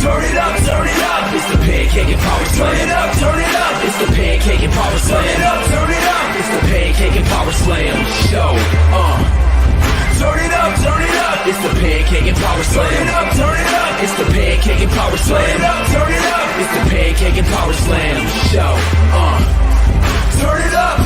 Turn it up, turn it up. It's the Pancake and Power Slam. Turn it up, turn it up. It's the Pancake and Power Slam. Turn it up, turn it up. It's the Pancake and Power Slam show. Turn it up, turn it up. It's the Pancake and Power Slam. Turn it up, turn it up. It's the Pancake and Power Slam. Turn it up, turn it up. It's the Pancake and Power Slam show. Turn it up.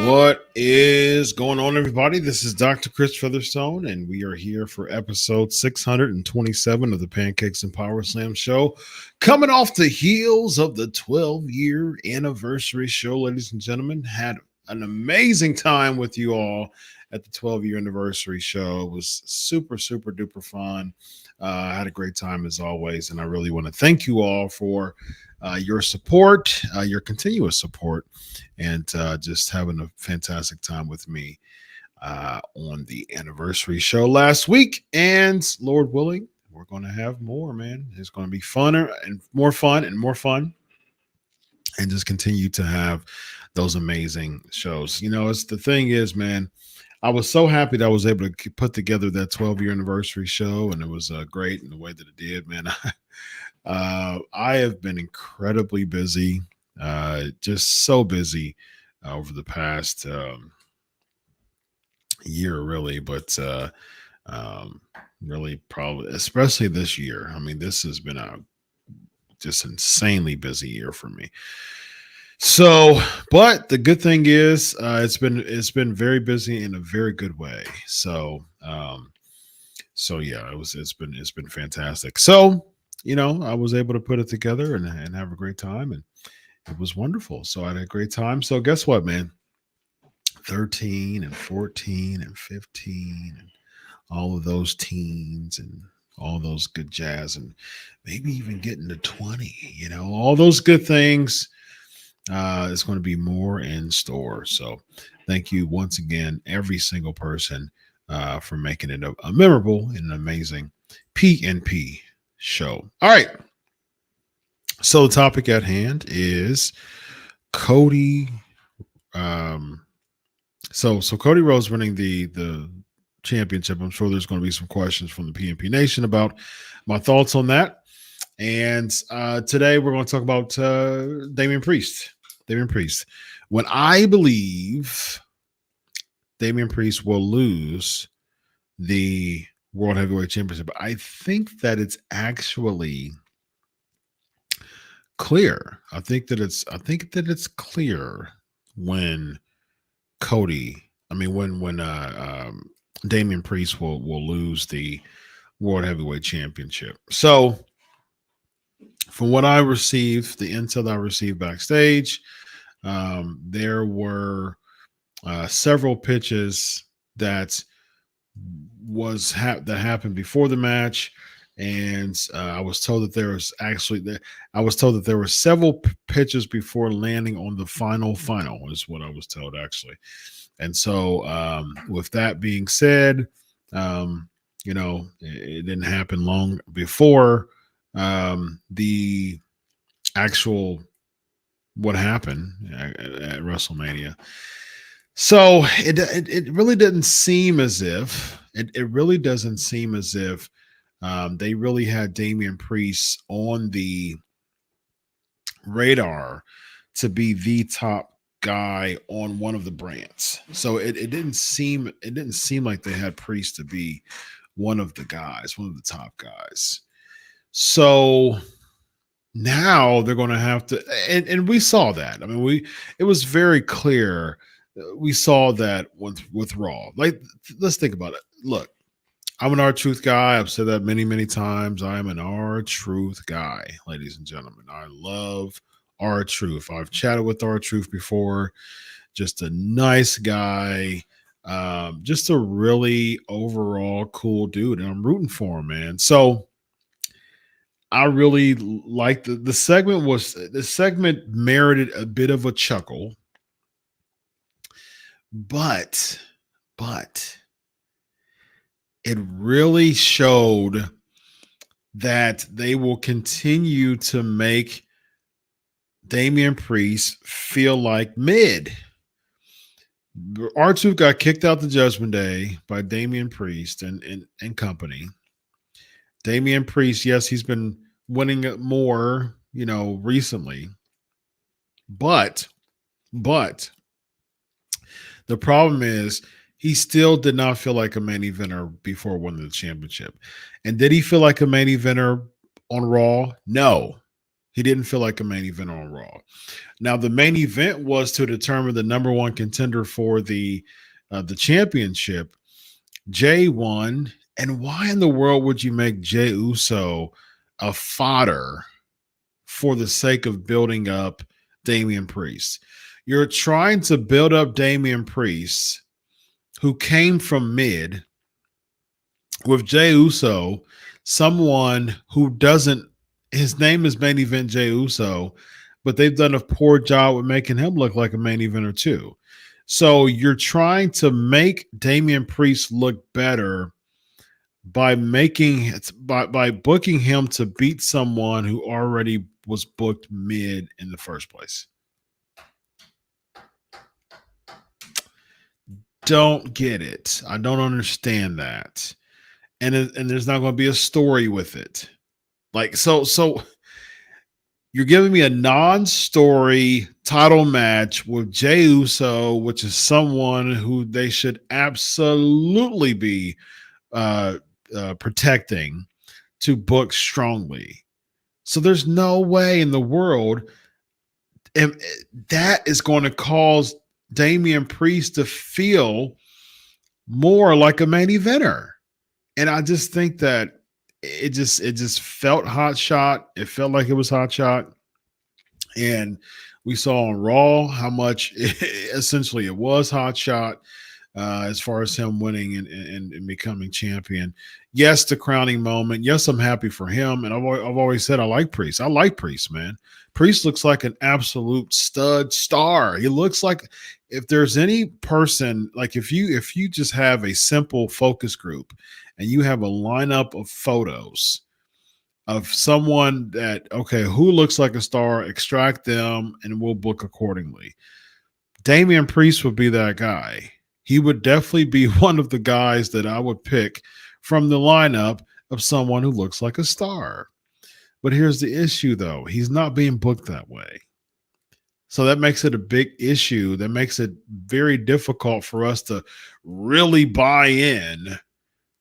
What is going on, everybody? This is Dr. Chris Featherstone, and we are here for episode 627 of the Pancakes and Power Slam show, coming off the heels of the 12-year anniversary show. Ladies and gentlemen, had an amazing time with you all at the 12-year anniversary show. It was super, super duper fun. I had a great time as always, and I really want to thank you all for your support, your continuous support, and just having a fantastic time with me on the anniversary show last week. And Lord willing, we're going to have more, man. It's going to be funner and more fun and more fun, and just continue to have those amazing shows. You know, it's the thing is, man, I was so happy that I was able to put together that 12-year anniversary show, and it was great in the way that it did, man. I have been incredibly busy, just so busy over the past year, really, but really probably, especially this year. I mean, this has been a just insanely busy year for me. So, but the good thing is, it's been very busy in a very good way. So yeah, it's been fantastic. So, you know, I was able to put it together and have a great time, and it was wonderful. So I had a great time. So guess what, man? 13 and 14 and 15 and all of those teens and all those good jazz, and maybe even getting to 20, you know, all those good things. It's going to be more in store. So thank you once again, every single person, for making it a memorable and an amazing PNP show. All right. So the topic at hand is Cody. So Cody Rhodes winning the championship. I'm sure there's going to be some questions from the PNP Nation about my thoughts on that. And today we're going to talk about Damian Priest. When I believe Damian Priest will lose the World Heavyweight Championship, I think that it's actually clear. I think that it's clear when Damian Priest will lose the World Heavyweight Championship. So from what I received, the intel that I received backstage, there were several pitches that happened before the match, and I was told that there were several pitches before landing on the final is what I was told, actually. And so with that being said, you know, it didn't happen long before the actual what happened at WrestleMania. So it really didn't seem as if it really doesn't seem as if they really had Damian Priest on the radar to be the top guy on one of the brands. So it didn't seem like they had Priest to be one of the top guys. So now they're going to have to, and we saw that. I mean, it was very clear. We saw that with Raw. Like, let's think about it. Look, I'm an R-Truth guy. I've said that many, many times. I am an R-Truth guy, ladies and gentlemen. I love R-Truth. I've chatted with R-Truth before. Just a nice guy. Just a really overall cool dude. And I'm rooting for him, man. So I really liked the segment. The segment merited a bit of a chuckle. But it really showed that they will continue to make Damian Priest feel like mid. R-Truth got kicked out the Judgment Day by Damian Priest and company. Damian Priest, yes, he's been winning more, recently. But the problem is he still did not feel like a main eventer before winning the championship. And did he feel like a main eventer on Raw? No, he didn't feel like a main eventer on Raw. Now, the main event was to determine the number one contender for the championship. Jay won. And why in the world would you make Jey Uso a fodder for the sake of building up Damian Priest? You're trying to build up Damian Priest, who came from mid, with Jey Uso, someone who doesn't, his name is main event Jey Uso, but they've done a poor job with making him look like a main eventer too. So you're trying to make Damian Priest look better by booking him to beat someone who already was booked mid in the first place. Don't get it. I don't understand that. And there's not going to be a story with it. Like, so you're giving me a non-story title match with Jey Uso, which is someone who they should absolutely be protecting, to book strongly. So there's no way in the world, and that is going to cause Damian Priest to feel more like a main eventer. And I just think that it just felt hot shot. It felt like it was hot shot. And we saw on Raw how much essentially it was hot shot as far as him winning and becoming champion. Yes, the crowning moment. Yes, I'm happy for him. And I've always said I like Priest. I like Priest, man. Priest looks like an absolute stud star. He looks like, if there's any person, like if you just have a simple focus group and you have a lineup of photos of someone that, okay, who looks like a star, extract them and we'll book accordingly. Damian Priest would be that guy. He would definitely be one of the guys that I would pick from the lineup of someone who looks like a star. But here's the issue, though. He's not being booked that way. So that makes it a big issue. That makes it very difficult for us to really buy in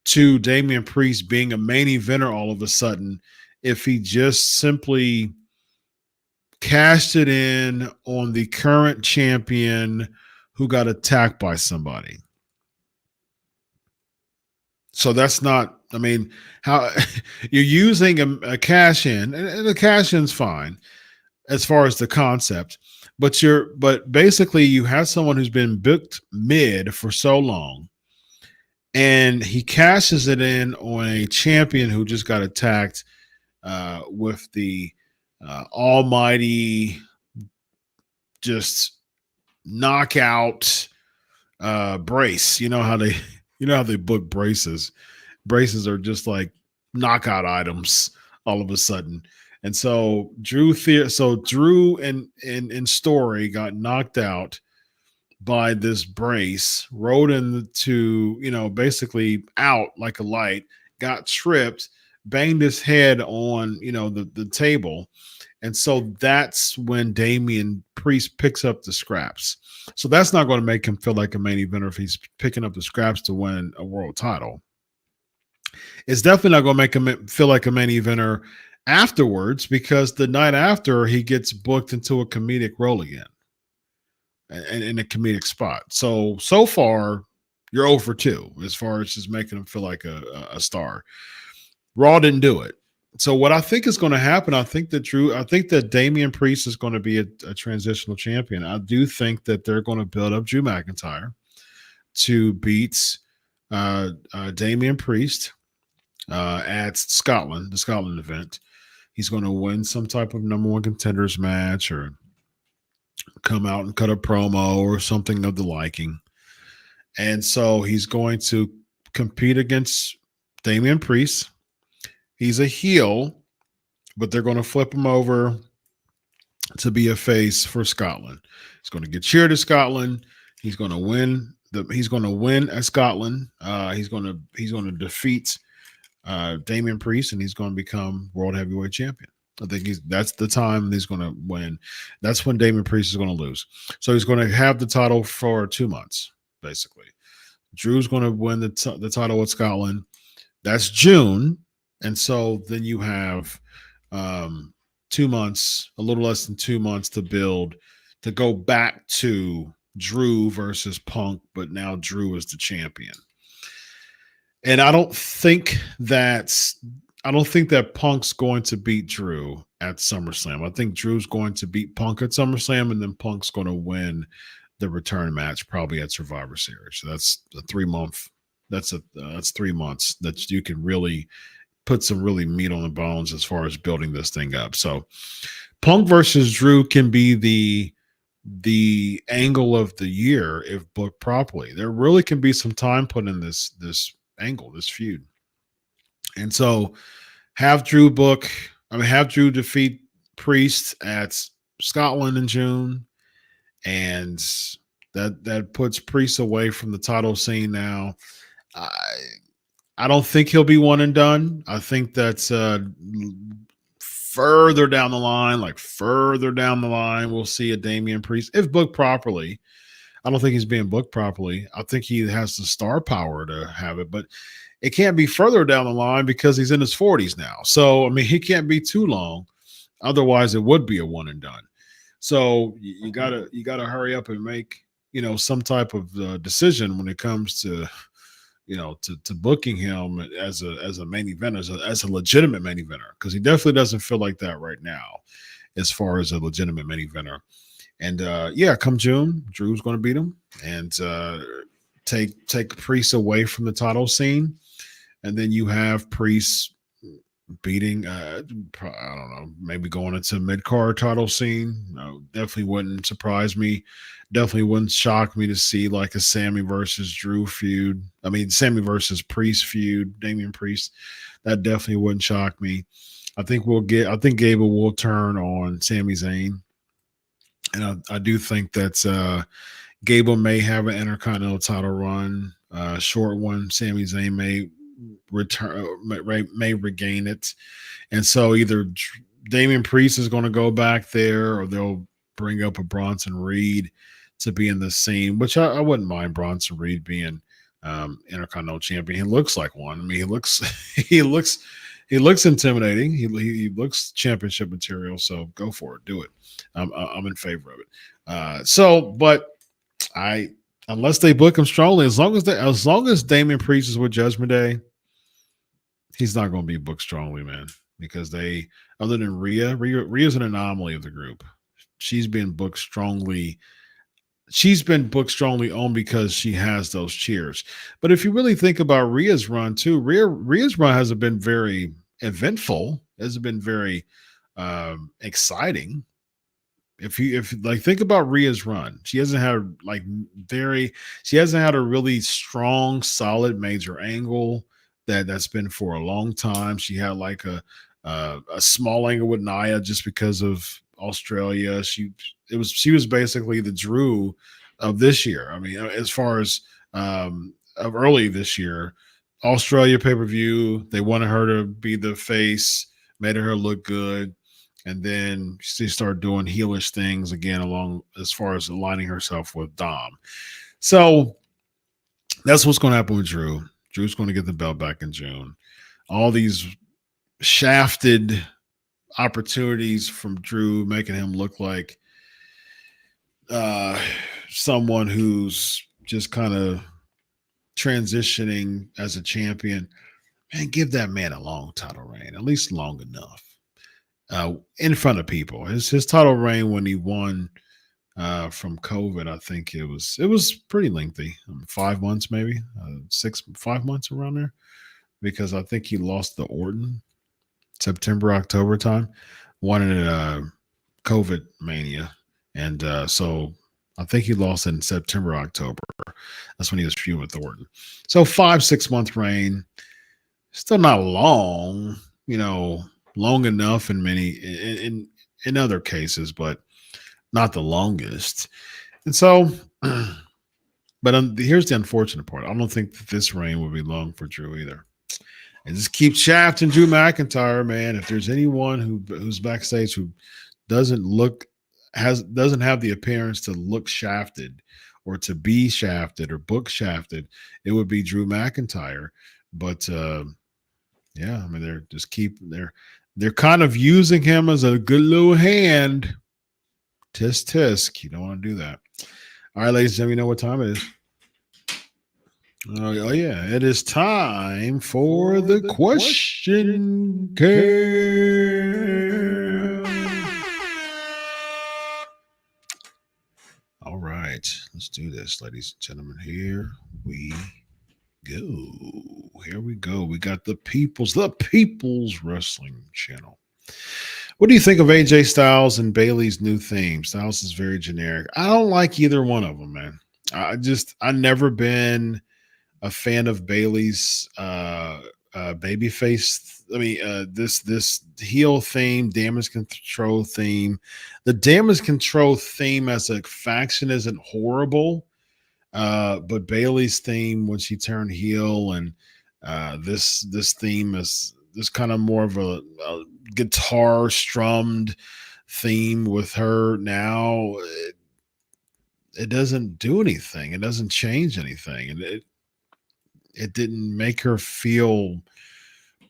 to Damian Priest being a main eventer all of a sudden if he just simply cashed it in on the current champion who got attacked by somebody. So that's not, I mean, how you're using a cash in, and the cash in's fine as far as the concept, but basically you have someone who's been booked mid for so long, and he cashes it in on a champion who just got attacked with the almighty just knockout brace. You know how they book braces. Braces are just like knockout items all of a sudden. And so Drew and Story got knocked out by this brace, rode into, basically out like a light, got tripped, banged his head on, the table. And so that's when Damian Priest picks up the scraps. So that's not going to make him feel like a main eventer if he's picking up the scraps to win a world title. It's definitely not going to make him feel like a main eventer afterwards, because the night after he gets booked into a comedic role again and in a comedic spot. So far you're 0 for 2 as far as just making him feel like a star. Raw didn't do it. So what I think is going to happen, I think that Damian Priest is going to be a transitional champion. I do think that they're going to build up Drew McIntyre to beat Damian Priest at the Scotland event. He's going to win some type of number one contenders match or come out and cut a promo or something of the liking. And so he's going to compete against Damian Priest. He's a heel, but they're going to flip him over to be a face for Scotland. He's going to get cheered at Scotland. He's going to win. He's going to win at Scotland. He's going to defeat Damian Priest, and he's going to become world heavyweight champion. I think that's the time he's going to win. That's when Damian Priest is going to lose. So he's going to have the title for 2 months, basically. Drew's going to win the title with Scotland. That's June. And so then you have 2 months, a little less than 2 months to build, to go back to Drew versus Punk, but now Drew is the champion. And I don't think that Punk's going to beat Drew at SummerSlam. I think Drew's going to beat Punk at SummerSlam, and then Punk's going to win the return match probably at Survivor Series. So that's a 3 month. That's 3 months that you can really put some really meat on the bones as far as building this thing up. So Punk versus Drew can be the angle of the year if booked properly. There really can be some time put in this angle, this feud. And so have Drew defeat Priest at Scotland in June, and that puts Priest away from the title scene now. I don't think he'll be one and done. I think that's further down the line, we'll see a Damian Priest if booked properly. I don't think he's being booked properly. I think he has the star power to have it, but it can't be further down the line because he's in his 40s now. So, I mean, he can't be too long. Otherwise, it would be a one and done. So you gotta hurry up and make, some type of decision when it comes to, to booking him as a main eventer, as a legitimate main eventer, because he definitely doesn't feel like that right now as far as a legitimate main eventer. And come June, Drew's going to beat him and take Priest away from the title scene. And then you have Priest beating, I don't know, maybe going into mid-card title scene. No, definitely wouldn't surprise me. Definitely wouldn't shock me to see like a Sammy versus Drew feud. I mean, Sammy versus Priest feud, Damian Priest. That definitely wouldn't shock me. I think Gable will turn on Sami Zayn. And I do think that Gable may have an Intercontinental title run, short one. Sami Zayn may regain it. And so either Damian Priest is going to go back there, or they'll bring up a Bronson Reed to be in the scene, which I wouldn't mind Bronson Reed being Intercontinental champion. He looks like one. I mean, he looks intimidating. He looks championship material. So go for it. Do it. I'm in favor of it. But unless they book him strongly, as long as Damian Priest is with Judgment Day, he's not going to be booked strongly, man. Because other than Rhea's an anomaly of the group. She's been booked strongly. She's been booked strongly on because she has those cheers. But if you really think about Rhea's run too, Rhea's run hasn't been very eventful. Hasn't been very exciting. If think about Rhea's run, she hasn't had a really strong, solid major angle that's been for a long time. She had like a small angle with Nia just because of Australia. She was basically the Drew of this year. I mean, as far as of early this year, Australia pay-per-view, they wanted her to be the face, made her look good. And then she started doing heelish things again along as far as aligning herself with Dom. So that's what's going to happen with Drew. Drew's going to get the belt back in June. All these shafted opportunities from Drew, making him look like someone who's just kind of transitioning as a champion. Man, give that man a long title reign, at least long enough. In front of people. His title reign when he won from COVID, I think it was pretty lengthy. 5 months, maybe 5 months around there, because I think he lost to Orton September, October time, won it at COVID Mania. And so I think he lost it in September, October. That's when he was feuding with Orton. So 5-6 month reign. Still not long, long enough in many in other cases, but not the longest. And so, but here's the unfortunate part. I don't think that this reign will be long for Drew either. And just keep shafting Drew McIntyre, man. If there's anyone who's backstage who doesn't have the appearance to look shafted or to be shafted or book shafted, it would be Drew McIntyre. But yeah, I mean they're kind of using him as a good little hand. Tisk tisk. You don't want to do that. All right, ladies and gentlemen, you know what time it is. Oh yeah, it is time for the question game. All right, let's do this, ladies and gentlemen. Here we go. Here we go. We got the People's Wrestling Channel. What do you think of AJ Styles and Bayley's new theme? Styles is very generic. I don't like either one of them, man. I never been a fan of Bayley's babyface. This heel theme, damage control theme. The damage control theme as a faction isn't horrible, but Bayley's theme when she turned heel and this theme is this kind of more of a guitar strummed theme with her now. It doesn't do anything. It doesn't change anything, and it didn't make her feel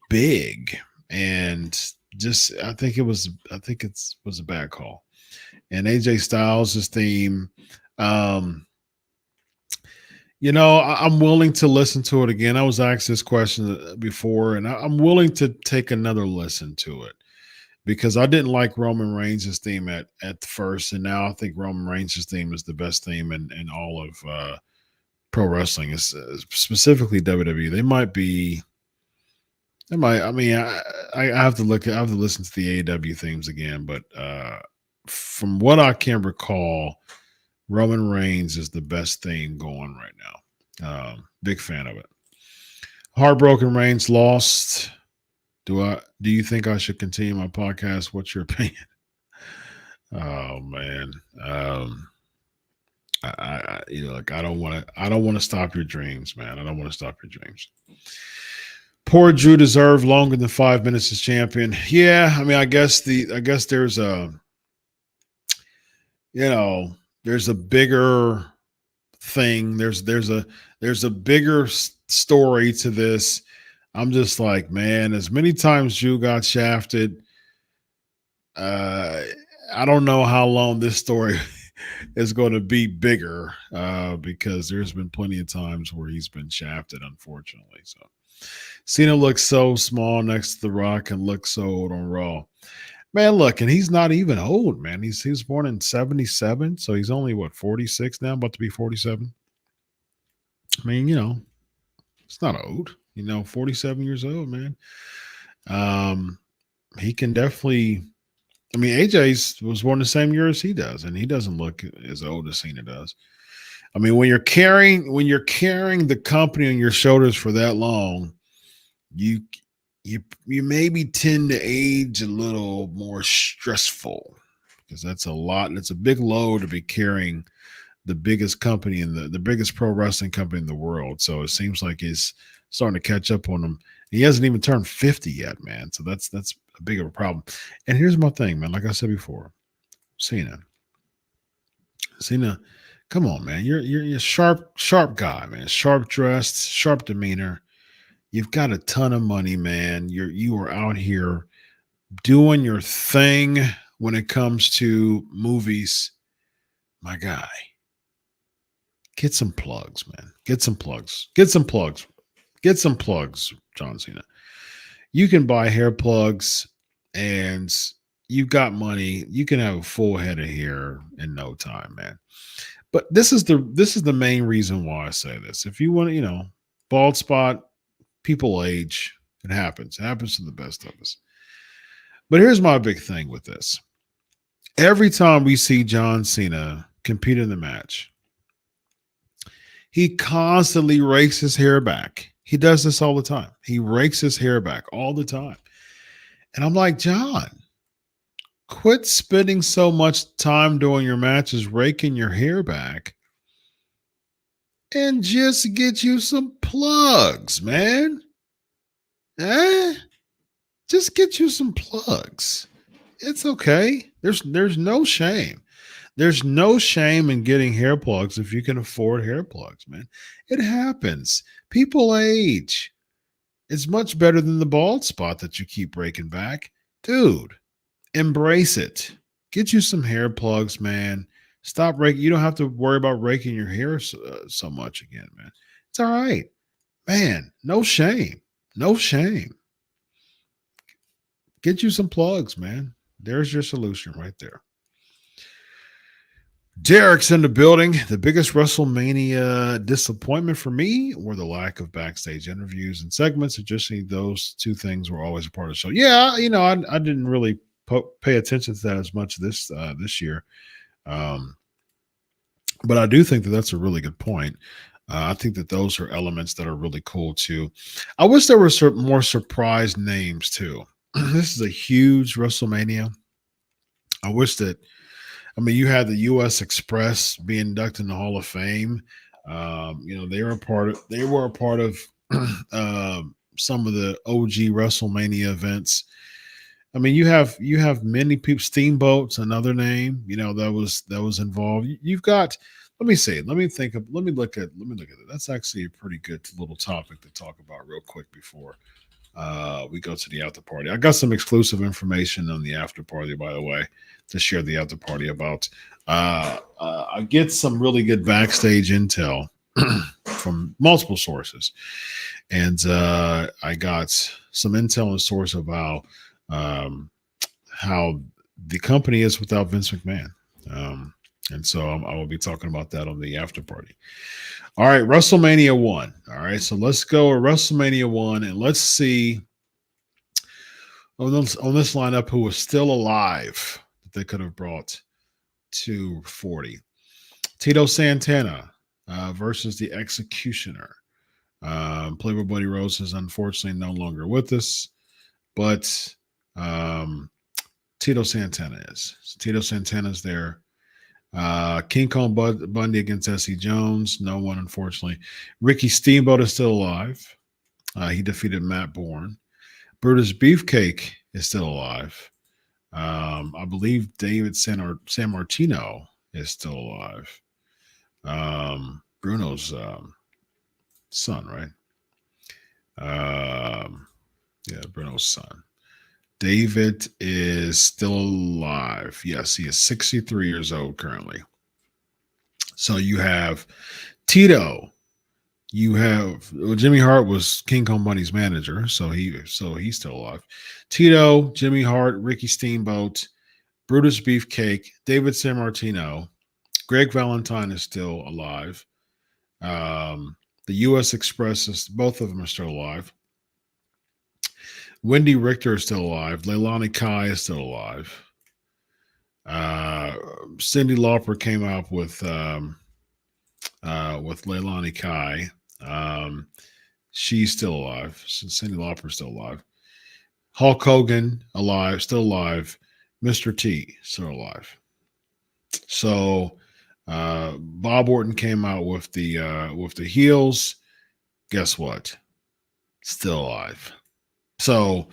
big. And just I think it was a bad call. And AJ Styles' theme, I'm willing to listen to it again. I was asked this question before, and I'm willing to take another listen to it because I didn't like Roman Reigns' theme at first, and now I think Roman Reigns' theme is the best theme in all of pro wrestling, is specifically WWE. I have to listen to the AEW themes again, but from what I can recall, Roman Reigns is the best theme going right now. Big fan of it. Heartbroken Reigns lost. Do you think I should continue my podcast? What's your opinion? Oh man. I don't want to stop your dreams, man. I don't want to stop your dreams. Poor Drew deserved longer than 5 minutes as champion. Yeah, I mean, I guess there's a bigger thing. There's a bigger story to this. I'm just like, man, as many times Drew got shafted, I don't know how long this story is going to be bigger because there's been plenty of times where he's been shafted, unfortunately. So Cena looks so small next to The Rock and looks so old on Raw. Man, look, and he's not even old, man. He was born in 1977, so he's only, 46 now, about to be 47. I mean, it's not old. 47 years old, man. He can definitely – I mean, AJ was born the same year as he does, and he doesn't look as old as Cena does. I mean, when you're carrying the company on your shoulders for that long, you maybe tend to age a little more stressful because that's a lot. It's a big load to be carrying the biggest company in the biggest pro wrestling company in the world. So it seems like he's starting to catch up on him. He hasn't even turned 50 yet, man. So that's a big of a problem. And here's my thing, man. Like I said before, Cena, come on, man. You're a sharp guy, man. Sharp dressed, sharp demeanor. You've got a ton of money, man. You are out here doing your thing when it comes to movies. My guy, get some plugs, man. Get some plugs. John Cena. You can buy hair plugs, and you've got money. You can have a full head of hair in no time, man. But this is the main reason why I say this. If you want to, bald spot, people age. It happens. It happens to the best of us. But here's my big thing with this. Every time we see John Cena compete in the match, he constantly rakes his hair back. He does this all the time. He rakes his hair back all the time. And I'm like, John, quit spending so much time during your matches raking your hair back and just get you some plugs, man. Eh? Just get you some plugs. It's okay. There's no shame. There's no shame in getting hair plugs if you can afford hair plugs, man. It happens. People age. It's much better than the bald spot that you keep breaking back. Dude, embrace it. Get you some hair plugs, man. Stop raking. You don't have to worry about raking your hair so much again, man. It's all right. Man, no shame. No shame. Get you some plugs, man. There's your solution right there. Derek's in the building. The biggest WrestleMania disappointment for me were the lack of backstage interviews and segments. Additionally, those two things were always a part of the show. Yeah, I didn't really pay attention to that as much this year, but I do think that that's a really good point. I think that those are elements that are really cool too. I wish there were more surprise names too. This is a huge WrestleMania. I wish that. I mean, you had the U.S. Express be inducted in the Hall of Fame. They were a part of. They were a part of some of the OG WrestleMania events. I mean, you have many people. Steamboat's another name. That was involved. You've got. Let me see. Let me think of. Let me look at it. That's actually a pretty good little topic to talk about real quick before we go to the after party. I got some exclusive information on the after party, by the way, to share the after party about. I get some really good backstage intel from multiple sources, and I got some intel and source about how the company is without Vince McMahon. And so I will be talking about that on the after party. All right, WrestleMania 1. All right, so let's go to WrestleMania 1 and let's see on this lineup who was still alive that they could have brought to 40. Tito Santana versus the Executioner. Playboy Buddy Rose is unfortunately no longer with us, but Tito Santana is. So Tito Santana's there. King Kong Bundy against S.E. Jones. No one, unfortunately. Ricky Steamboat is still alive. He defeated Matt Bourne. Brutus Beefcake is still alive. I believe David San Martino is still alive. Bruno's son, right? Yeah, Bruno's son. David is still alive. Yes, he is 63 years old currently. So you have Tito. You have Jimmy Hart was King Kong Bundy's manager, so he's still alive. Tito, Jimmy Hart, Ricky Steamboat, Brutus Beefcake, David Sammartino, Greg Valentine is still alive. The U.S. Express is both of them are still alive. Wendy Richter is still alive. Leilani Kai is still alive. Cyndi Lauper came out with Leilani Kai. She's still alive. Cyndi Lauper is still alive. Hulk Hogan alive, still alive. Mr. T still alive. So Bob Orton came out with the heels. Guess what? Still alive. So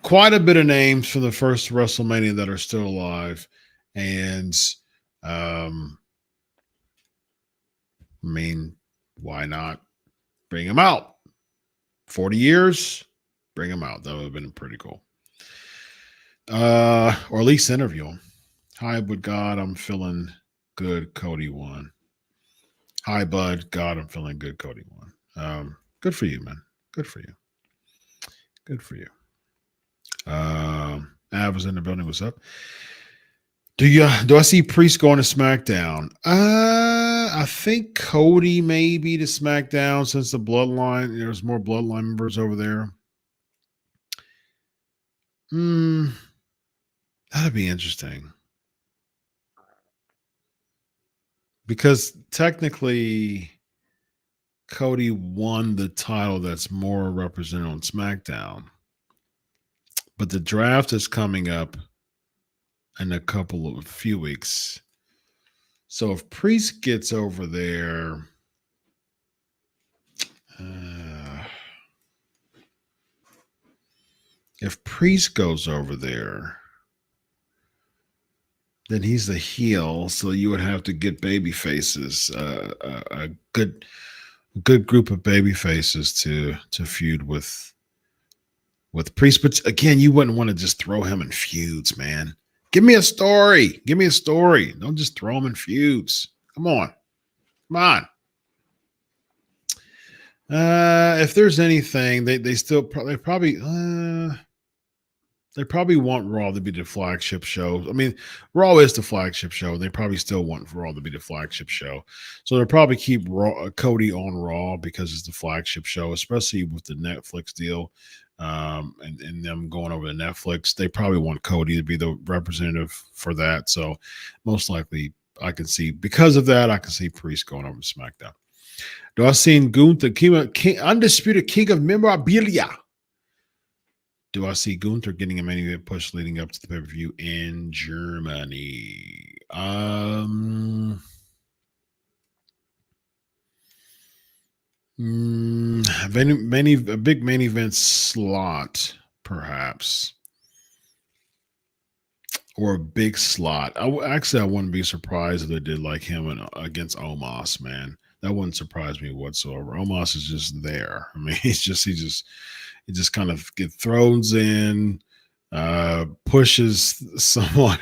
quite a bit of names for the first WrestleMania that are still alive. And I mean, why not bring them out? 40 years, bring them out. That would have been pretty cool. Or at least interview them. Hi, but God, I'm feeling good. Cody won. Hi, bud. God, I'm feeling good. Cody won. Good for you, man. Good for you. Good for you. Av was in the building. What's up? Do I see Priest going to SmackDown? I think Cody maybe to SmackDown since the Bloodline. There's more Bloodline members over there. That'd be interesting. Because technically, Cody won the title that's more represented on SmackDown. But the draft is coming up in a few weeks. So if Priest gets over there, if Priest goes over there, then he's the heel. So you would have to get baby faces, a good group of baby faces to feud with Priest. But again, you wouldn't want to just throw him in feuds, man. Give me a story. Give me a story. Don't just throw him in feuds. Come on. Come on. If there's anything, they probably want Raw to be the flagship show. I mean, Raw is the flagship show. They probably still want Raw to be the flagship show. So they'll probably keep Cody on Raw because it's the flagship show, especially with the Netflix deal and them going over to Netflix. They probably want Cody to be the representative for that. So most likely I can see, because of that, I can see Priest going over to SmackDown. Do I see Gunther, undisputed king of memorabilia? Do I see Gunther getting a main event push leading up to the pay-per-view in Germany? A big main event slot, perhaps, or a big slot. I wouldn't be surprised if they did like him against Omos, man. That wouldn't surprise me whatsoever. Omos is just there. I mean, he just kind of get thrown in, pushes someone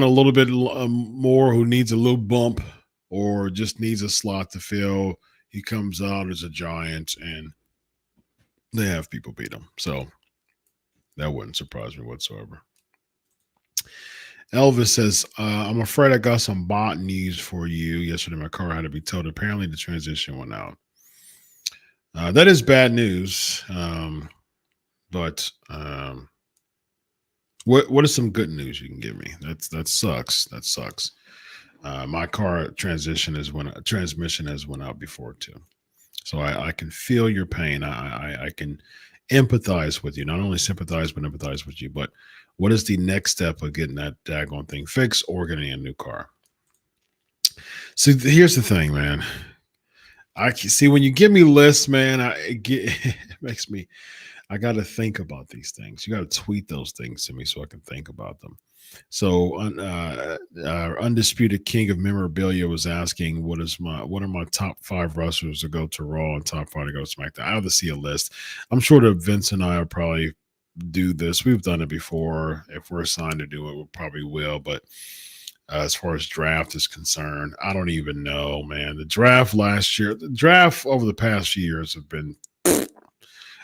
a little bit more who needs a little bump or just needs a slot to fill. He comes out as a giant, and they have people beat him. So that wouldn't surprise me whatsoever. Elvis says, I'm afraid I got some bot news for you. Yesterday, my car had to be towed. Apparently, the transmission went out. That is bad news. But what is some good news you can give me? That sucks. That sucks. My car transmission has went out before too. So I can feel your pain. I can empathize with you. Not only sympathize, but empathize with you. But what is the next step of getting that daggone thing fixed or getting a new car? So here's the thing, man. I see when you give me lists, man, it makes me, I got to think about these things. You got to tweet those things to me so I can think about them. So undisputed king of memorabilia was asking, what are my top 5 wrestlers to go to Raw and top 5 to go to SmackDown? I have to see a list. I'm sure that Vince and I will probably do this. We've done it before. If we're assigned to do it, we probably will. But as far as draft is concerned, I don't even know, man. The draft over the past few years have been, and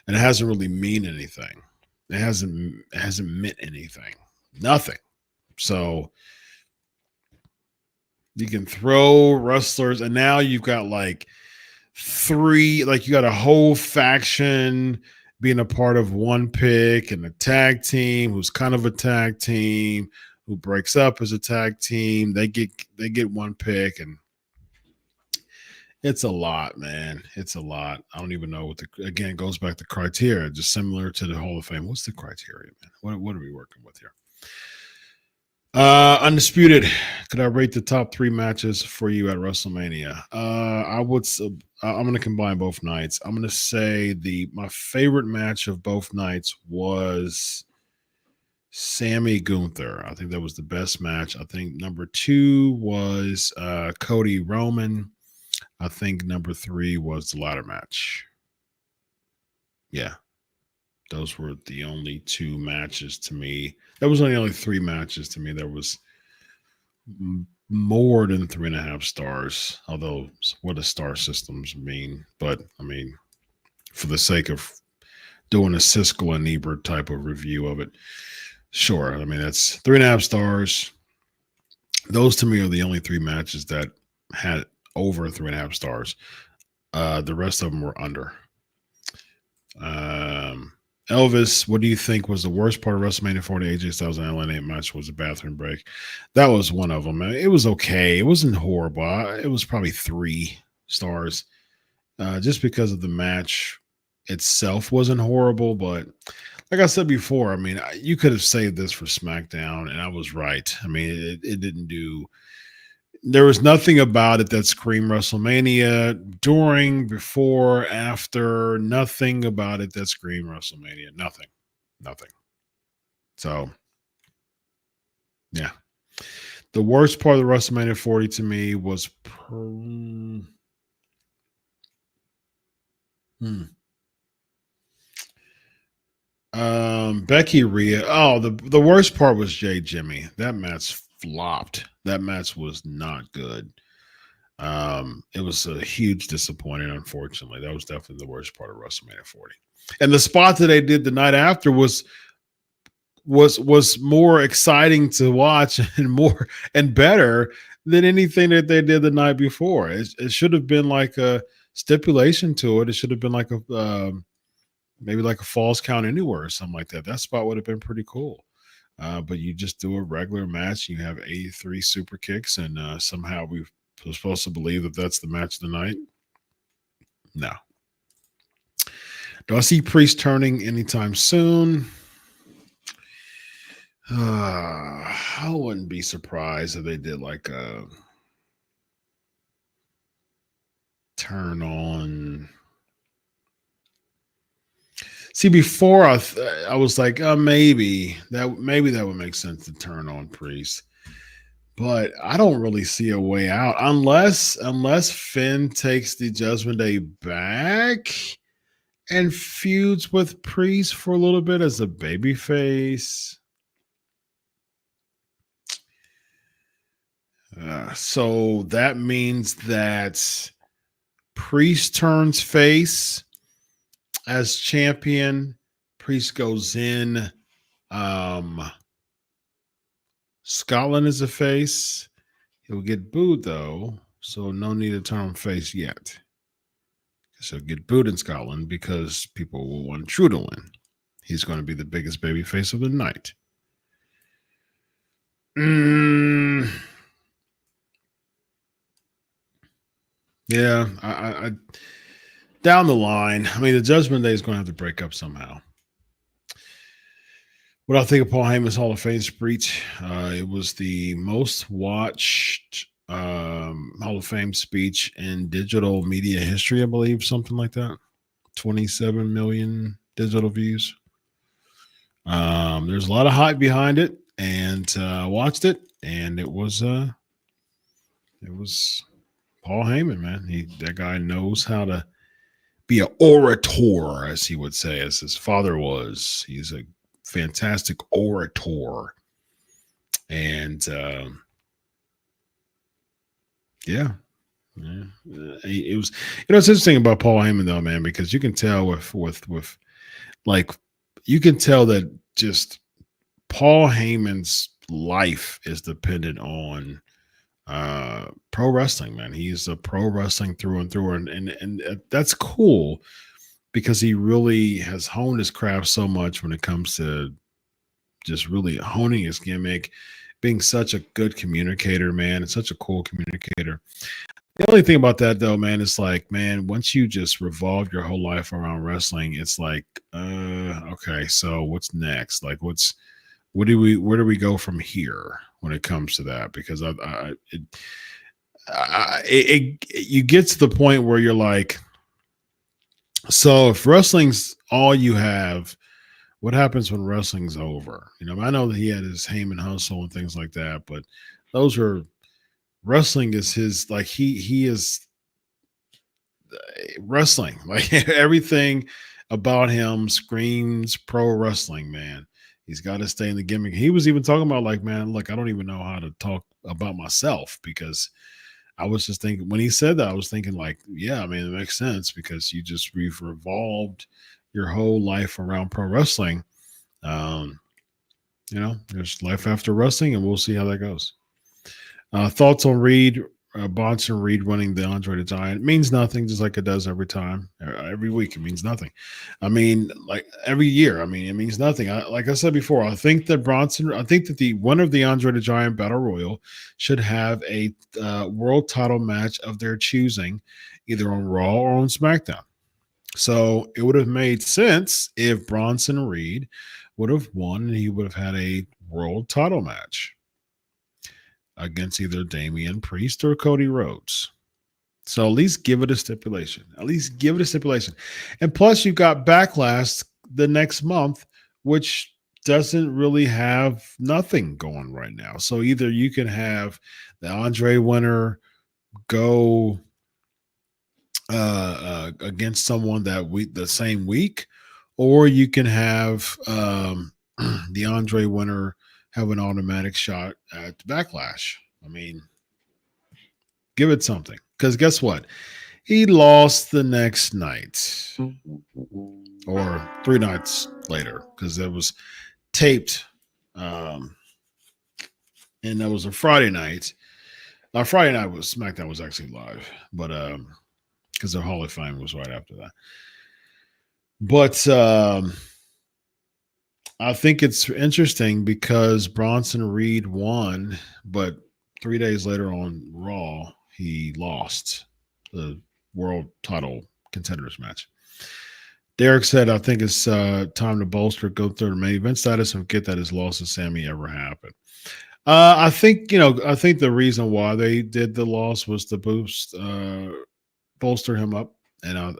it hasn't really mean anything. It hasn't meant anything. Nothing. So you can throw wrestlers, and now you've got like you got a whole faction being a part of one pick, and a tag team who's kind of a tag team who breaks up as a tag team. They get one pick, and it's a lot, man. It's a lot. I don't even know again, it goes back to criteria, just similar to the Hall of Fame. What's the criteria, man? What are we working with here? Undisputed, could I rate the top 3 matches for you at WrestleMania? I'm going to combine both nights. I'm going to say my favorite match of both nights was Sammy Gunther. I think that was the best match. I think number 2 was Cody Roman. I think number 3 was the ladder match. Yeah. Those were the only 2 matches to me. That was only 3 matches to me. There was more than 3.5 stars, although what do star systems mean? But, I mean, for the sake of doing a Siskel and Ebert type of review of it, sure. I mean, that's 3.5 stars. Those, to me, are the only 3 matches that had over 3.5 stars. The rest of them were under. Elvis, what do you think was the worst part of WrestleMania 40 AJ Styles and LA match? Was a bathroom break. That was one of them. It was okay. It wasn't horrible. It was probably 3 stars. just because of the match itself wasn't horrible. But like I said before, I mean, you could have saved this for SmackDown, and I was right. I mean, it didn't do. There was nothing about it that screamed WrestleMania during, before, after. Nothing about it that screamed WrestleMania. Nothing. So, yeah. The worst part of the WrestleMania 40 to me was Becky Rhea. Oh, the worst part was Jay Jimmy. That match flopped. That match was not good. It was a huge disappointment, unfortunately. That was definitely the worst part of WrestleMania 40. And the spot that they did the night after was more exciting to watch and more and better than anything that they did the night before. It should have been like a stipulation to it. It should have been like a maybe like a falls count anywhere or something like that. That spot would have been pretty cool. But you just do a regular match. You have 83 super kicks, and somehow we're supposed to believe that that's the match of the night. No. Do I see Priest turning anytime soon? I wouldn't be surprised if they did like a turn on. See, before I was like, maybe that would make sense to turn on Priest, but I don't really see a way out unless Finn takes the Judgment Day back and feuds with Priest for a little bit as a babyface. So that means that Priest turns face as champion. Priest goes in. Scotland is a face. He'll get booed though, so no need to turn him face yet. So he'll get booed in Scotland because people will want True to win. He's going to be the biggest baby face of the night. Yeah, I down the line. I mean, the Judgment Day is going to have to break up somehow. What I think of Paul Heyman's Hall of Fame speech, it was the most watched Hall of Fame speech in digital media history, I believe, something like that. 27 million digital views. There's a lot of hype behind it, and watched it, and it was Paul Heyman, man. That guy knows how to be an orator, as he would say, as his father was. He's a fantastic orator. And yeah. It was, it's interesting about Paul Heyman though, man, because you can tell with like, you can tell that just Paul Heyman's life is dependent on pro wrestling, man. He's a pro wrestling through and through, and that's cool because he really has honed his craft so much when it comes to just really honing his gimmick, being such a good communicator, man, and such a cool communicator. The only thing about that though, man, is like, man, once you just revolve your whole life around wrestling, it's like, okay, so what's next? Like, where do we go from here when it comes to that? Because you get to the point where you're like, so if wrestling's all you have, what happens when wrestling's over? I know that he had his Heyman hustle and things like that, but those are, wrestling is his, like he is wrestling. Like everything about him screams pro wrestling, man. He's got to stay in the gimmick. He was even talking about like, man, look, I don't even know how to talk about myself, because I was just thinking, when he said that, I was thinking like, yeah, I mean, it makes sense because we've revolved your whole life around pro wrestling. There's life after wrestling, and we'll see how that goes. Thoughts on Reed Bronson Reed winning the Andre the Giant means nothing, just like it does every time, every week. It means nothing. I mean, like every year. I mean, it means nothing. Like I said before, I think that the winner of the Andre the Giant Battle Royal should have a world title match of their choosing, either on Raw or on SmackDown. So it would have made sense if Bronson Reed would have won and he would have had a world title match against either Damian Priest or Cody Rhodes. So at least give it a stipulation. At least give it a stipulation. And plus, you've got Backlash the next month, which doesn't really have nothing going right now. So either you can have the Andre winner go against someone the same week, or you can have the Andre winner have an automatic shot at Backlash. I mean, give it something. Because guess what? He lost the next night or 3 nights later because it was taped. And that was a Friday night. Friday night was SmackDown was actually live, but because the Hall of Fame was right after that. But I think it's interesting because Bronson Reed won, but 3 days later on Raw, he lost the world title contenders match. Derek said, I think it's time to bolster, go through the main event status and get that his loss to Sammy ever happened. I think the reason why they did the loss was to bolster him up. And,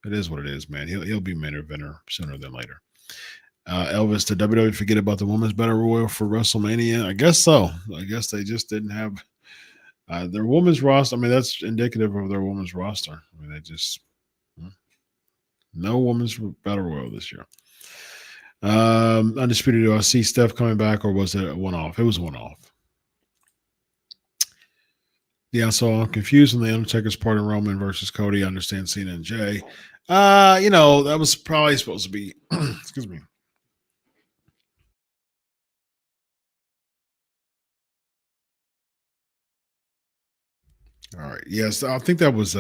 it is what it is, man. He'll be main eventer sooner than later. Elvis, did WWE forget about the Women's Battle Royal for WrestleMania? I guess so. I guess they just didn't have their women's roster. I mean, that's indicative of their women's roster. I mean, they just no women's battle royal this year. Undisputed, do I see Steph coming back, or was it a one-off? It was a one-off. Yeah, so I'm confused on the Undertaker's part in Roman versus Cody. I understand Cena and Jay. That was probably supposed to be. Excuse me. All right. Yes, I think that was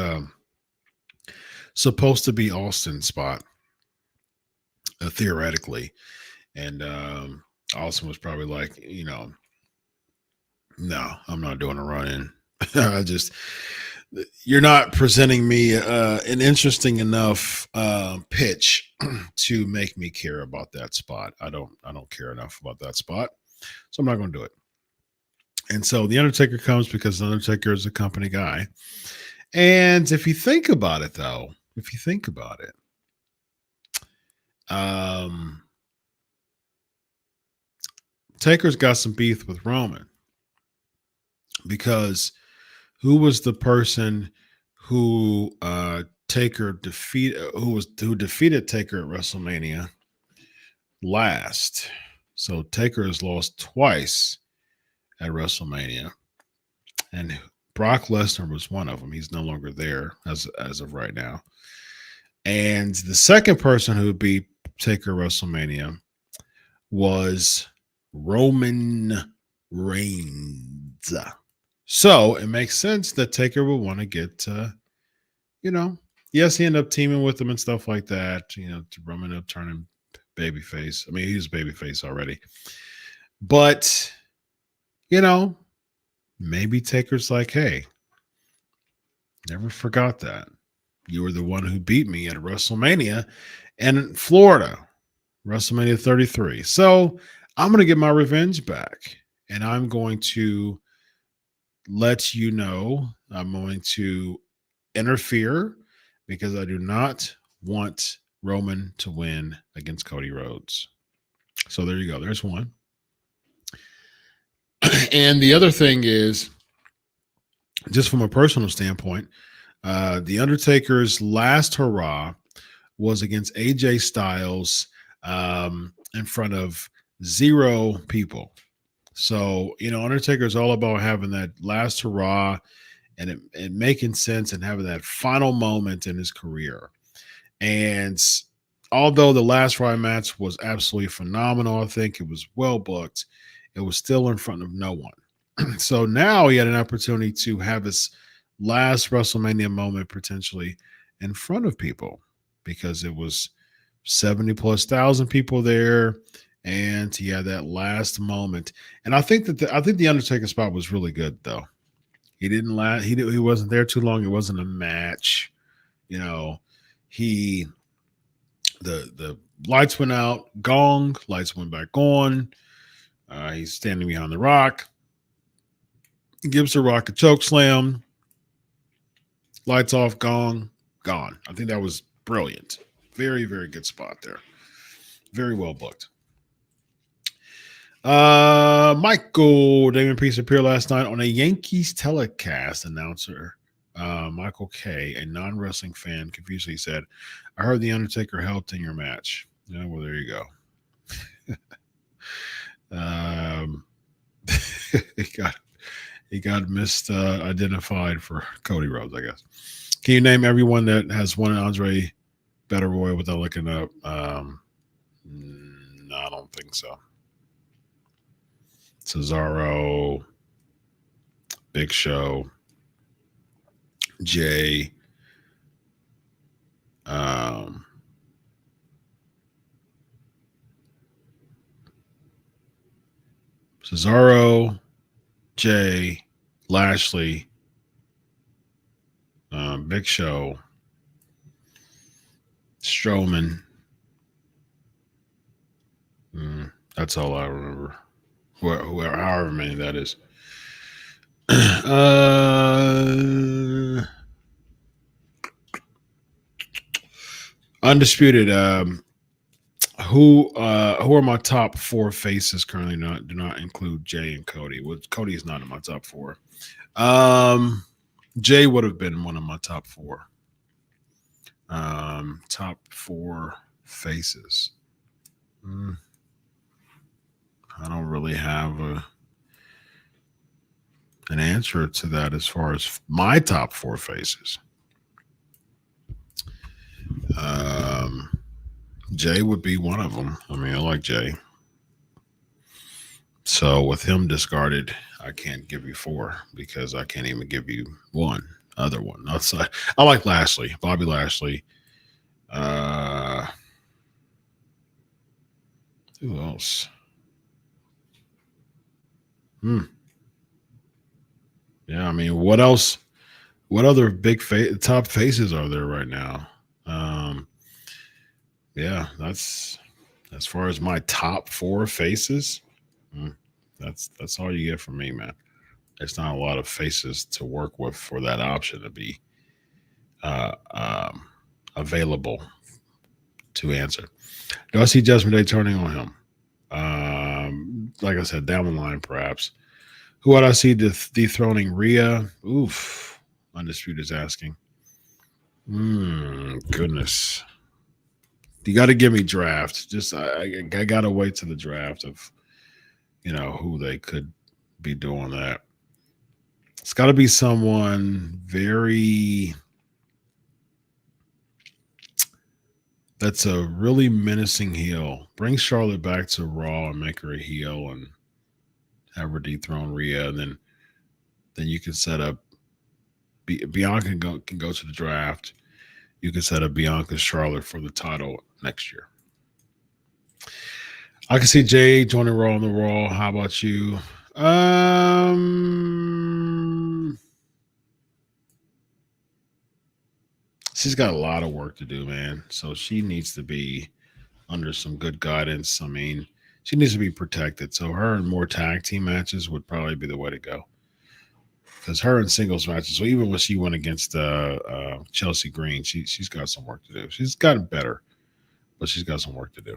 supposed to be Austin's spot, theoretically. And Austin was probably like, no, I'm not doing a run-in. You're not presenting me an interesting enough pitch to make me care about that spot. I don't care enough about that spot, so I'm not going to do it. And so the Undertaker comes because the Undertaker is a company guy. And if you think about it, though, Taker's got some beef with Roman because who was the person who defeated Taker at WrestleMania last? So Taker has lost twice at WrestleMania, and Brock Lesnar was one of them. He's no longer there as of right now. And the second person who beat Taker at WrestleMania was Roman Reigns. So it makes sense that Taker will want to get, yes, he ended up teaming with him and stuff like that, to Roman up turning babyface. I mean, he was babyface already. But, maybe Taker's like, hey, never forgot that. You were the one who beat me at WrestleMania in Florida, WrestleMania 33. So I'm going to get my revenge back, and I'm going to let you know I'm going to interfere because I do not want Roman to win against Cody Rhodes. So there you go. There's one. And the other thing is, just from a personal standpoint, the Undertaker's last hurrah was against AJ Styles in front of 0 people. So, Undertaker is all about having that last hurrah and making sense and having that final moment in his career. And although the last Raw match was absolutely phenomenal, I think it was well booked, it was still in front of no one. So now he had an opportunity to have his last WrestleMania moment potentially in front of people because it was 70 plus thousand people there. And he had that last moment. And I think that I think the Undertaker spot was really good though. He didn't last, he wasn't there too long. It wasn't a match. You know, he the lights went out, gong, lights went back on. He's standing behind the Rock, gives the Rock a choke slam, lights off, gong, gone. I think that was brilliant. Very, very good spot there. Very well booked. Michael Damian Priest appeared last night on a Yankees telecast. Announcer Michael K, a non-wrestling fan, confusedly said, "I heard the Undertaker helped in your match." Yeah, well, there you go. He got misidentified for Cody Rhodes, I guess. Can you name everyone that has won an Andre Battle Royal without looking up? No, I don't think so. Cesaro, Big Show, Jay, Cesaro, Jay, Lashley, Big Show, Strowman. That's all I remember. However many that is. Undisputed. Who are my top four faces currently? Do not include Jay and Cody. Cody is not in my top four. Jay would have been one of my top four. Top four faces. I don't really have an answer to that as far as my top four faces. Jay would be one of them. I mean, I like Jay. So with him discarded, I can't give you four because I can't even give you one other one. Outside, I like Lashley, Bobby Lashley. Who else? Yeah, I mean, what else? What other big top faces are there right now? Yeah, that's as far as my top four faces. That's all you get from me, man. There's not a lot of faces to work with for that option to be available to answer. Do I see Judgment Day turning on him? Like I said, down the line, perhaps. Who would I see dethroning Rhea? Oof. Undisputed is asking. Goodness. You got to give me draft. Just I got to wait to the draft of, who they could be doing that. It's got to be someone that's a really menacing heel. Bring Charlotte back to Raw and make her a heel and have her dethrone Rhea. And then you can set up Bianca can go to the draft. You can set up Bianca Charlotte for the title next year. I can see Jay joining Raw on the Raw. How about you? She's got a lot of work to do, man. So she needs to be under some good guidance. I mean, she needs to be protected. So her and more tag team matches would probably be the way to go. Because her in singles matches, so even when she went against Chelsea Green, she's got some work to do. She's gotten better, but she's got some work to do.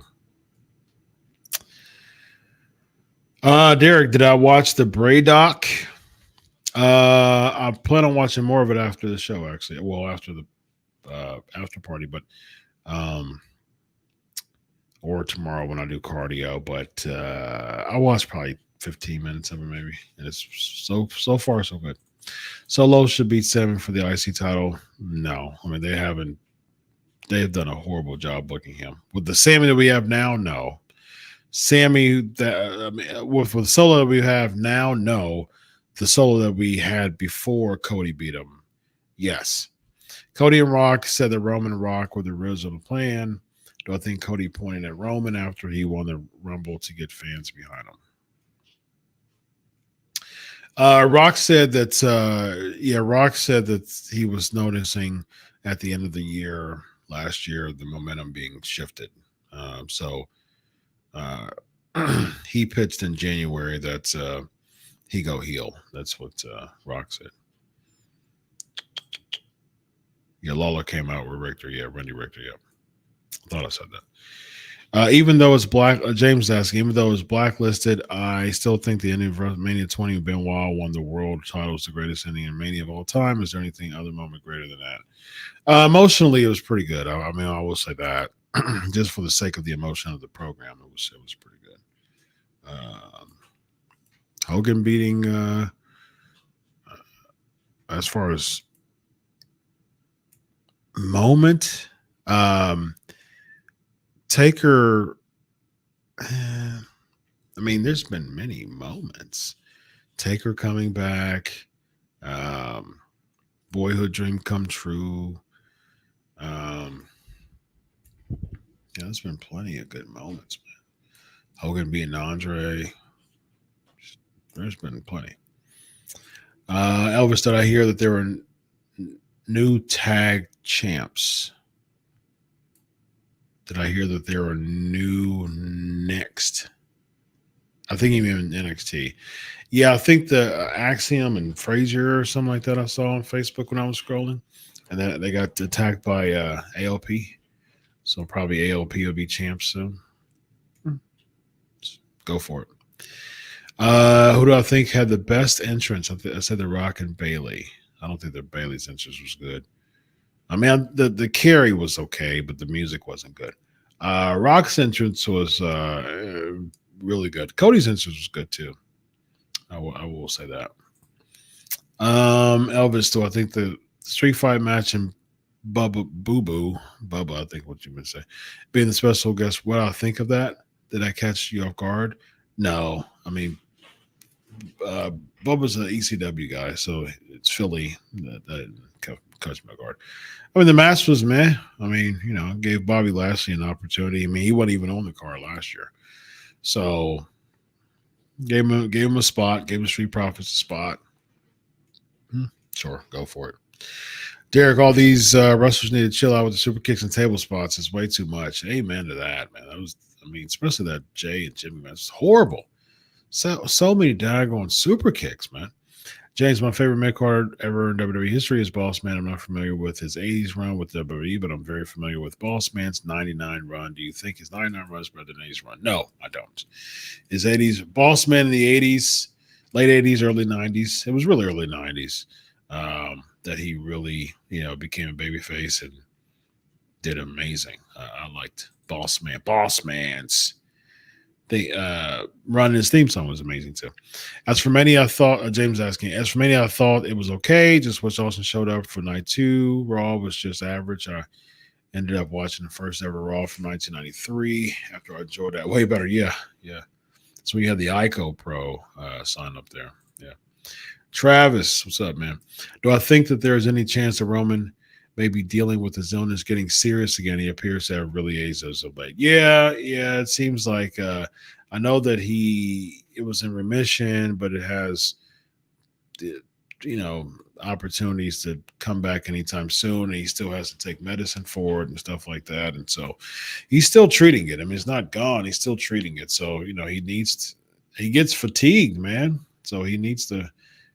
Derek, did I watch the Bray doc? I plan on watching more of it after the show, actually. Well, after the after party, but or tomorrow when I do cardio. But I watched probably 15 minutes of it, maybe. And it's so far so good. Solo should beat Sammy for the IC title. No, I mean they have done a horrible job booking him with the Sammy that we have now. No, Sammy with the Solo that we have now. No, the solo that we had before Cody beat him. Yes. Cody and Rock said that Roman and Rock were the original plan. Do I think Cody pointed at Roman after he won the Rumble to get fans behind him? Rock said that, Rock said that he was noticing at the end of the year, last year, the momentum being shifted. So he pitched in January that he go heel. That's what Rock said. Yeah, Lawler came out with Richter. Yeah, Randy Richter. Yeah, I thought I said that. Even though it's black, James asking, even though it's blacklisted, I still think the ending of Mania 20 Benoit won the world title is the greatest ending in Mania of all time. Is there anything other moment greater than that? Emotionally, it was pretty good. I mean, I will say that just for the sake of the emotion of the program, it was pretty good. Hogan beating, as far as moment, Taker. I mean, there's been many moments. Taker coming back, boyhood dream come true. Yeah, there's been plenty of good moments, man. Hogan beating Andre. There's been plenty. Elvis, did I hear that there were new tag champs? Did I hear that there were new next? I think he meant NXT. Yeah, I think the Axiom and Frazier or something like that I saw on Facebook when I was scrolling. And then they got attacked by ALP. So probably ALP will be champs soon. Go for it. Who do I think had the best entrance? I said The Rock and Bailey. I don't think that Bailey's entrance was good. I mean, the carry was okay, but the music wasn't good. Rock's entrance was really good. Cody's entrance was good too. I will say that. Elvis, do I think the street fight match and Bubba, I think what you meant to say, being the special guest, what I think of that? Did I catch you off guard? No. I mean, Bubba's an ECW guy, so it's Philly that catch my guard. I mean, the match was meh. I mean, gave Bobby Lashley an opportunity. I mean, he wasn't even on the card last year, so gave him a spot. Gave the Street Profits a spot. Sure, go for it. Derek, all these wrestlers need to chill out with the super kicks and table spots. It's way too much. Amen to that, man. That was, I mean, especially that Jay and Jimmy match. It's horrible. So many daggone super kicks, man. James, my favorite mid card ever in WWE history is Boss Man. I'm not familiar with his 80s run with WWE, but I'm very familiar with Boss Man's 99 run. Do you think his 99 run is better than 80s run? No, I don't. His 80s, Boss Man in the 80s, late 80s, early 90s. It was really early 90s that he really, became a babyface and did amazing. I liked Boss Man. Boss Man's run, his theme song was amazing too. As for many, I thought James asking. As for many, I thought it was okay. Just wish Austin showed up for night 2. Raw was just average. I ended up watching the first ever Raw from 1993 after I enjoyed that way better. Yeah. So we had the ICO Pro sign up there. Yeah. Travis, what's up, man? Do I think that there is any chance that Roman may be dealing with his illness getting serious again? He appears to have really aged as of late. Yeah. It seems like I know that it was in remission, but it has, opportunities to come back anytime soon. And he still has to take medicine for it and stuff like that. And so he's still treating it. I mean, it's not gone. He's still treating it. So, he gets fatigued, man. So he needs to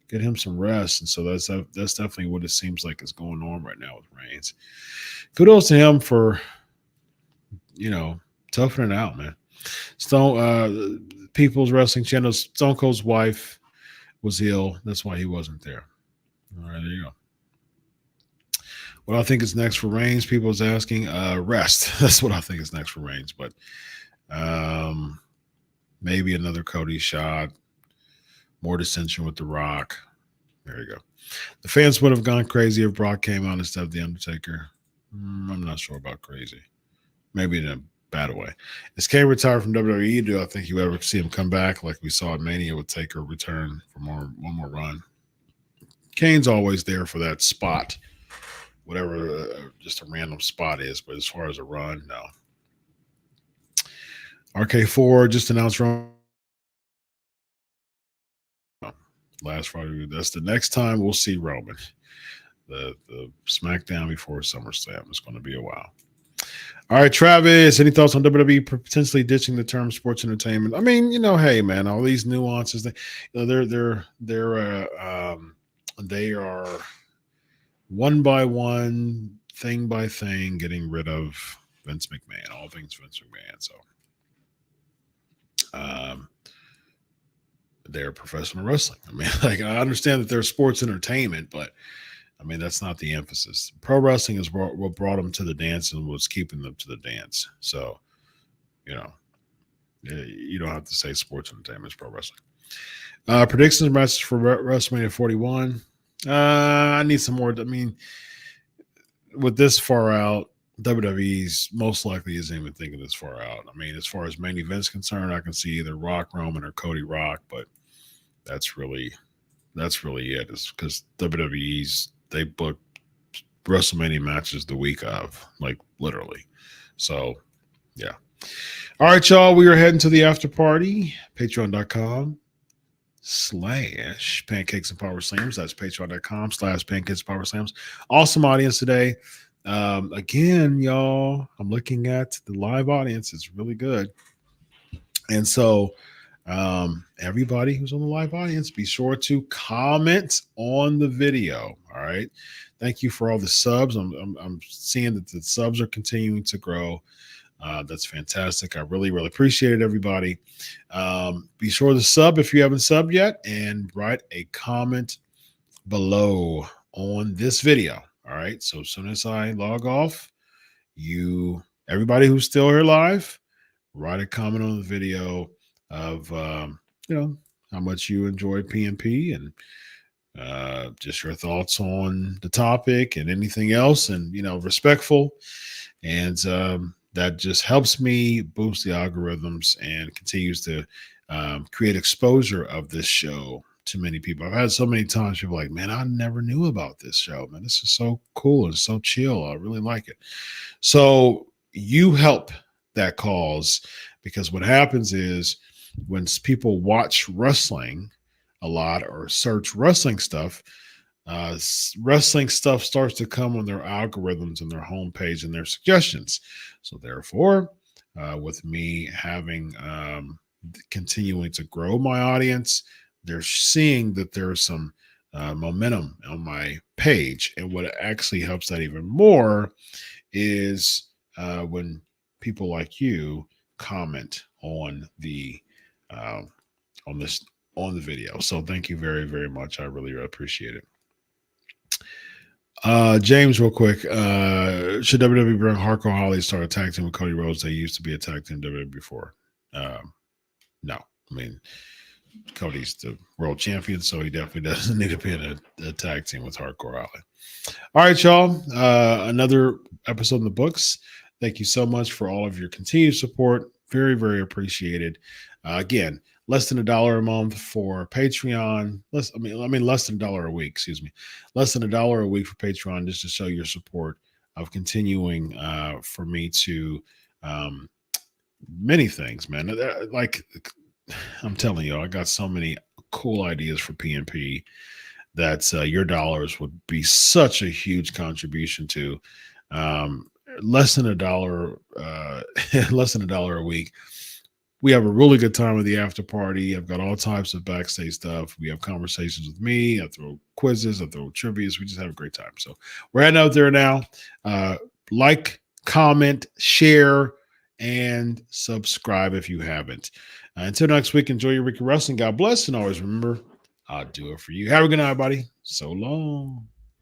get him some rest. And so that's definitely what it seems like is going on right now with Reigns. Kudos to him for, toughing it out, man. People's Wrestling Channel, Stone Cold's wife was ill. That's why he wasn't there. All right, there you go. What I think is next for Reigns, people is asking, rest. That's what I think is next for Reigns. But maybe another Cody shot. More dissension with The Rock. There you go. The fans would have gone crazy if Brock came out instead of The Undertaker. I'm not sure about crazy. Maybe in a bad way. Is Kane retired from WWE? Do I think you ever see him come back like we saw at Mania with Taker return for one more run? Kane's always there for that spot, whatever just a random spot is. But as far as a run, no. RK4 just announced Roman last Friday. That's the next time we'll see Roman. The SmackDown before SummerSlam. It's going to be a while. All right, Travis, any thoughts on WWE potentially ditching the term sports entertainment? I mean, hey, man, all these nuances, they are one by one, thing by thing, getting rid of Vince McMahon, all things Vince McMahon. So, they're professional wrestling. I mean, I understand that they're sports entertainment, but I mean, that's not the emphasis. Pro wrestling is what brought them to the dance and what's keeping them to the dance. So, you don't have to say sports entertainment is pro wrestling. Predictions matches for WrestleMania 41. I need some more. I mean, with this far out, WWE's most likely isn't even thinking this far out. I mean, as far as main events concerned, I can see either Rock Roman or Cody Rock, but that's really it. It's because they book WrestleMania matches the week of, like literally. So, yeah. All right, y'all. We are heading to the after party. Patreon.com/Pancakes and Power Slams. That's patreon.com/Pancakes and Power Slams. Awesome audience today. Again, y'all, I'm looking at the live audience. It's really good. And so, everybody who's on the live audience, be sure to comment on the video. All right. Thank you for all the subs. I'm seeing that the subs are continuing to grow. That's fantastic. I really, really appreciate it, everybody. Be sure to sub if you haven't subbed yet and write a comment below on this video. All right. So as soon as I log off, everybody who's still here live, write a comment on the video of, how much you enjoyed PNP and just your thoughts on the topic and anything else, and, respectful. And that just helps me boost the algorithms and continues to create exposure of this show to many people. I've had so many times people like, man, I never knew about this show, man. This is so cool and so chill. I really like it. So you help that cause, because what happens is when people watch wrestling a lot or search wrestling stuff starts to come on their algorithms and their homepage and their suggestions. So therefore, with me having continuing to grow my audience, they're seeing that there's some momentum on my page. And what actually helps that even more is when people like you comment on the video. So thank you very, very much. I really appreciate it. James, real quick. Should WWE bring Hardcore Holly start a tag team with Cody Rhodes? They used to be a tag team WWE before. No. I mean, Cody's the world champion, so he definitely doesn't need to be in a tag team with Hardcore Holly. All right, y'all. Another episode in the books. Thank you so much for all of your continued support. Very, very appreciated. Again, less than $1 a month for Patreon. Less than $1 a week, excuse me. Less than $1 a week for Patreon, just to show your support of continuing for me to many things, man. Like I'm telling you, I got so many cool ideas for PNP that your dollars would be such a huge contribution to. Less than $1, less than $1 a week. We have a really good time with the after party. I've got all types of backstage stuff. We have conversations with me. I throw quizzes. I throw trivias. We just have a great time. So we're heading out there now. Like, comment, share, and subscribe if you haven't. Until next week, enjoy your week of wrestling. God bless, and always remember, I'll do it for you. Have a good night, buddy. So long.